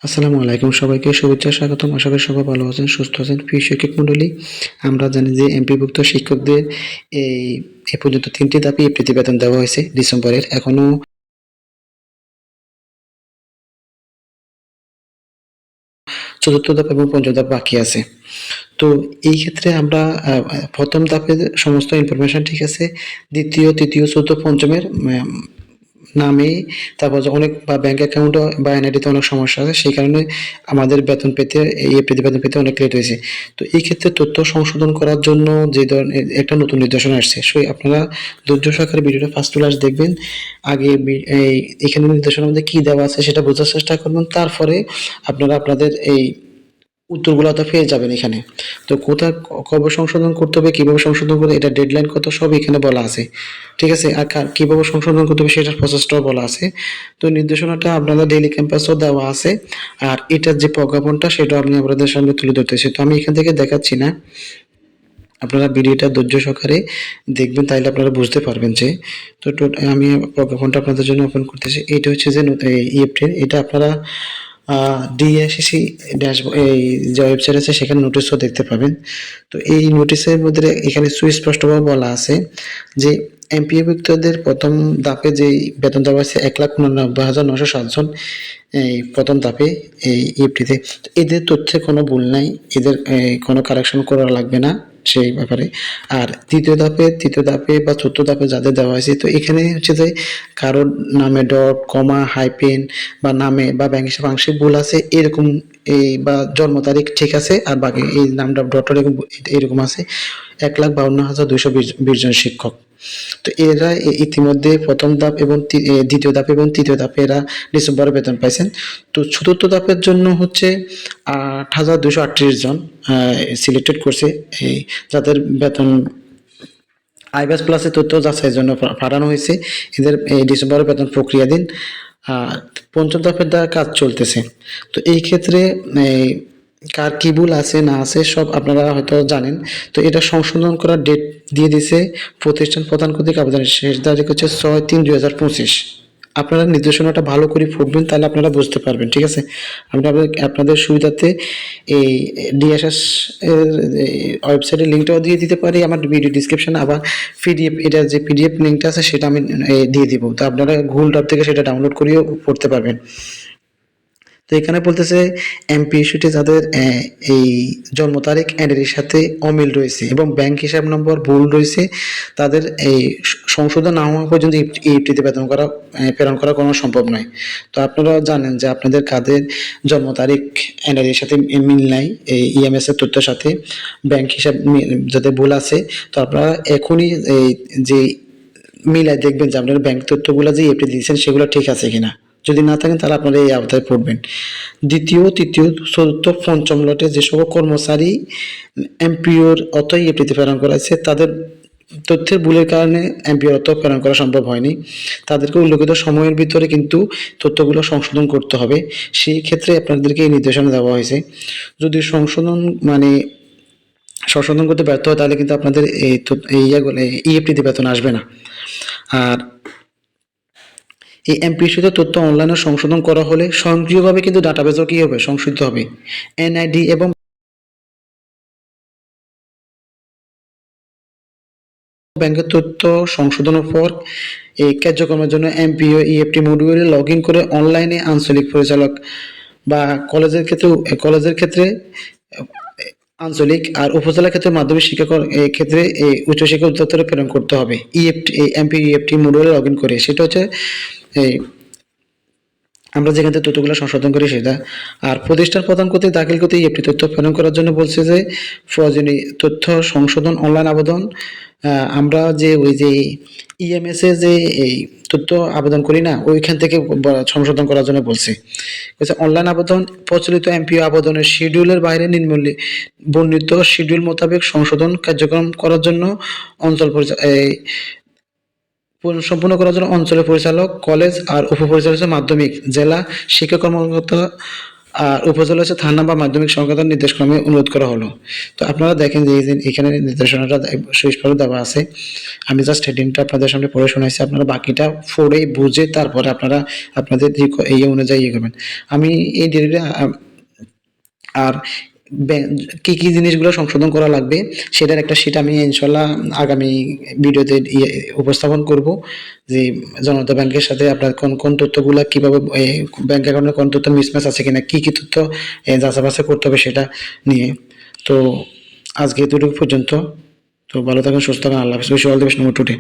আসসালামু আলাইকুম, সবাইকে শুভেচ্ছা স্বাগতম। আশা করি সবাই ভালো আছেন, সুস্থ আছেন। প্রিয় শিক্ষক মণ্ডলী, আমরা জানি যে এমপিভুক্ত শিক্ষকদের এই এ পর্যন্ত ৩টি ধাপে এই প্রতিবেদন দেওয়া হয়েছে ডিসেম্বরের। এখনো ৪র্থ ধাপ এবং ৫ম ধাপ বাকি আছে। তো এই ক্ষেত্রে আমরা ১ম ধাপের সমস্ত ইনফরমেশন ঠিক আছে। ২য়, ৩য়, ৪র্থ, ৫ম নামে, তারপর যে অনেক ব্যাংক অ্যাকাউন্টও বা এনআইডিতে অনেক সমস্যা আছে, সেই কারণে আমাদের বেতন পেতে এই প্রতিবেদন পেতে অনেক লেট হয়েছে। তো এই ক্ষেত্রে তথ্য সংশোধন করার জন্য যে ধরনের একটা নতুন নির্দেশনা আসছে, আপনারা ধৈর্য সহকারে ভিডিওটা ফার্স্ট টু লাস্ট দেখবেন। আগে এখানে নির্দেশনার মধ্যে কি দেওয়া আছে সেটা বোঝার চেষ্টা করবেন, তারপরে আপনারা আপনাদের এই উত্তরগুলো তো পেয়ে যাবেন এখানে। তো কোথায় কবে সংশোধন করতে হবে, কিভাবে সংশোধন করতে হবে, এটা ডেডলাইন কত, সব এখানে বলা আছে। ঠিক আছে? আর কিভাবে সংশোধন করতে হবে সেটার প্রসেসটাও বলা আছে। তো নির্দেশনাটা আপনাদের ডেইলি ক্যাম্পাসেও দেওয়া আছে। আর এটার যে প্রজ্ঞাপনটা সেটাও আমি আপনাদের সামনে তুলে ধরতেছি। তো আমি এখান থেকে দেখাচ্ছি না। আপনারা ভিডিওটা ধৈর্য সহকারে দেখবেন, তাইলে আপনারা বুঝতে পারবেন যে আমি প্রজ্ঞাপনটা আপনাদের জন্য ওপেন করতেছি। এটা হচ্ছে যে ইএফটির, এটা আপনারা ডিএসসিসি ড্যাশবোর্ড এই যে ওয়েবসাইট আছে সেখানে নোটিশও দেখতে পাবেন। তো এই নোটিশের মধ্যে এখানে সুস্পষ্টভাবে বলা আছে যে এমপিওভুক্তদের প্রথম ধাপে যেই বেতন দেওয়া হয়েছে ১,৮৯,৯০৭ জন এই প্রথম ধাপে এই ইএফটিতে। এদের তথ্যে কোনো ভুল নাই, এদের কোনো কারেকশন করা লাগবে না সেই ব্যাপারে। আর তৃতীয় ধাপে বা চতুর্থ ধাপে যাদের দেওয়া হয়েছে, তো এখানে হচ্ছে যে কারোর নামে ডট, কমা, হাইপেন বা নামে বা ব্যাংক হিসাবে আংশিক ভুল আছে এরকম, এই বা জন্ম তারিখ ঠিক আছে, আর বাকি এই নামটা ডট এরকম আছে ১,৫২,২২০ জন শিক্ষক। তো এরা ইতিমধ্যে প্রথম ধাপ এবং দ্বিতীয় ধাপ এবং তৃতীয় ধাপে এরা ডিসেম্বরে বেতন পাইছেন। তো চতুর্থ ধাপের জন্য হচ্ছে ৮,২৩৮ জন সিলেক্টেড করছে, এই যাদের বেতন আইব্যাস প্লাসের তথ্য যাচাইয়ের জন্য পাঠানো হয়েছে। এদের এই ডিসেম্বরে বেতন প্রক্রিয়াধীন। পঞ্চম ধাপের দ্বারা কাজ চলতেছে। তো এই ক্ষেত্রে কার কি ভুল আছে না আছে সব আপনারা হয়তো জানেন। তো এটা সংশোধন করার ডেট দিয়ে দিছে প্রতিষ্ঠান প্রদান কর্তৃক। আবেদনের শেষ তারিখ হচ্ছে ৬/৩/২০২৫। আপনারা নির্দেশনাটা ভালো করে পড়বেন, তাহলে আপনারা বুঝতে পারবেন। ঠিক আছে? আপনাদের সুবিধার্থে এই ডিএসএস এর ওয়েবসাইটের লিঙ্কটাও দিয়ে দিতে পারি আমার ভিডিও ডিসক্রিপশনে। আবার পিডিএফ, এটার যে পিডিএফ লিঙ্কটা আছে সেটা আমি দিয়ে দিব। তো আপনারা গুগল ড্রাইভ থেকে সেটা ডাউনলোড করেও পড়তে পারবেন। তো এখানে বলতেছে এমপি ইস্যুতে যাদের এই জন্ম তারিখ এর সাথে অমিল রয়েছে এবং ব্যাংক হিসাব নম্বর ভুল রয়েছে, তাদের এই সংশোধন না হওয়া পর্যন্ত ইএফটিতে বেতন করা প্রেরণ করা কোনো সম্ভব নয়। তো আপনারা জানেন যে আপনাদের কাদের জন্ম তারিখ এর সাথে মিল নাই এই ইএমএস এর তথ্যের সাথে, ব্যাংক হিসাব যাদের ভুল আছে, তো আপনারা এখনই এই যে মিলাই দেখবেন যে আপনার ব্যাংক তথ্যগুলো যে ইএফটি দিয়েছেন সেগুলো ঠিক আছে কিনা। যদি না থাকেন তাহলে আপনারা এই আওতায় পড়বেন। দ্বিতীয়, তৃতীয়, চতুর্থ, পঞ্চম লটে যে সকল কর্মচারী এমপিওর অর্থ ইএফটিতে প্রেরণ করা হয়েছে, তাদের তথ্যের ভুলের কারণে এমপিওর অর্থ প্রেরণ করা সম্ভব হয়নি। তাদেরকে উল্লেখিত সময়ের ভিতরে কিন্তু তথ্যগুলো সংশোধন করতে হবে। সেই ক্ষেত্রে আপনাদেরকে এই নির্দেশনা দেওয়া হয়েছে। যদি সংশোধন করতে ব্যর্থ হয় তাহলে কিন্তু আপনাদের এই ইএফটিতে বেতন আসবে না। আর এই এমপি ইস্যুতে তথ্য অনলাইনে সংশোধন করা হলে স্বয়ংক্রিয়ভাবে কিন্তু ডাটাবেসও কি হবে, সংশোধিত হবে। এনআইডি এবং ব্যাংকের তথ্য সংশোধনের পর এই কার্যক্রমের জন্য এমপিও ইএফটি মডিউলে লগ ইন করে অনলাইনে আঞ্চলিক পরিচালক বা কলেজের ক্ষেত্রে আঞ্চলিক আর উপজেলা ক্ষেত্রে মাধ্যমিক শিক্ষা ক্ষেত্রে এই উচ্চশিক্ষা অধিদপ্তরে প্রেরণ করতে হবে ইএফটি, এই এমপি ইএফটি মডিউলে লগ ইন করে। সেটা হচ্ছে এই আমরা যেখান থেকে তথ্যগুলো সংশোধন করি সেটা। আর প্রতিষ্ঠান প্রদান করতে দাখিল করতে ইএফটি তথ্য প্রেরণ করার জন্য বলছে যে প্রয়োজনীয় তথ্য সংশোধন অনলাইন আবেদন। আমরা যে ওই যে ইএমএস এ যে এই তথ্য আবেদন করি না, ওইখান থেকে সংশোধন করার জন্য বলছে। অনলাইন আবেদন প্রচলিত এমপিও আবেদনের শিডিউলের বাইরে নিম্নলি বর্ণিত শিডিউল মোতাবেক সংশোধন কার্যক্রম করার জন্য অঞ্চল সম্পূর্ণ করার জন্য অঞ্চলের পরিচালক, কলেজ আর উপপরিচালক, মাধ্যমিক, জেলা শিক্ষা কর্মকর্তা আর উপজেলা হচ্ছে থানা বা মাধ্যমিক সংক্রান্ত নির্দেশক্রমে অনুরোধ করা হলো। তো আপনারা দেখেন যে এই যে এখানে নির্দেশনাটা সুস্পষ্ট দেওয়া আছে। আমি জাস্ট হেডিংটা আপনাদের সামনে পড়ে শোনাইছি, আপনারা বাকিটা পড়ে বুঝে তারপরে আপনারা আপনাদের এই অনুযায়ী ইয়ে করবেন। আমি এই ডিটেইলটা আর কি কি জিনিসগুলো সংশোধন করা লাগবে সেটার একটা শিট আমি ইনশাল্লাহ আগামী ভিডিওতে উপস্থাপন করব, যে জনতা ব্যাংকের সাথে আপনার কোন কোন তথ্যগুলো কিভাবে ব্যাংক অ্যাকাউন্টে কোন তথ্য মিসম্যাচ আছে কিনা, কি কি তথ্য যাচাই বাছাই করতে হবে সেটা নিয়ে। তো আজকে এতটুকু পর্যন্ত। তো ভালো থাকুন, সুস্থ থাকুন, আল্লাহ হাফেজ, wish all the best today.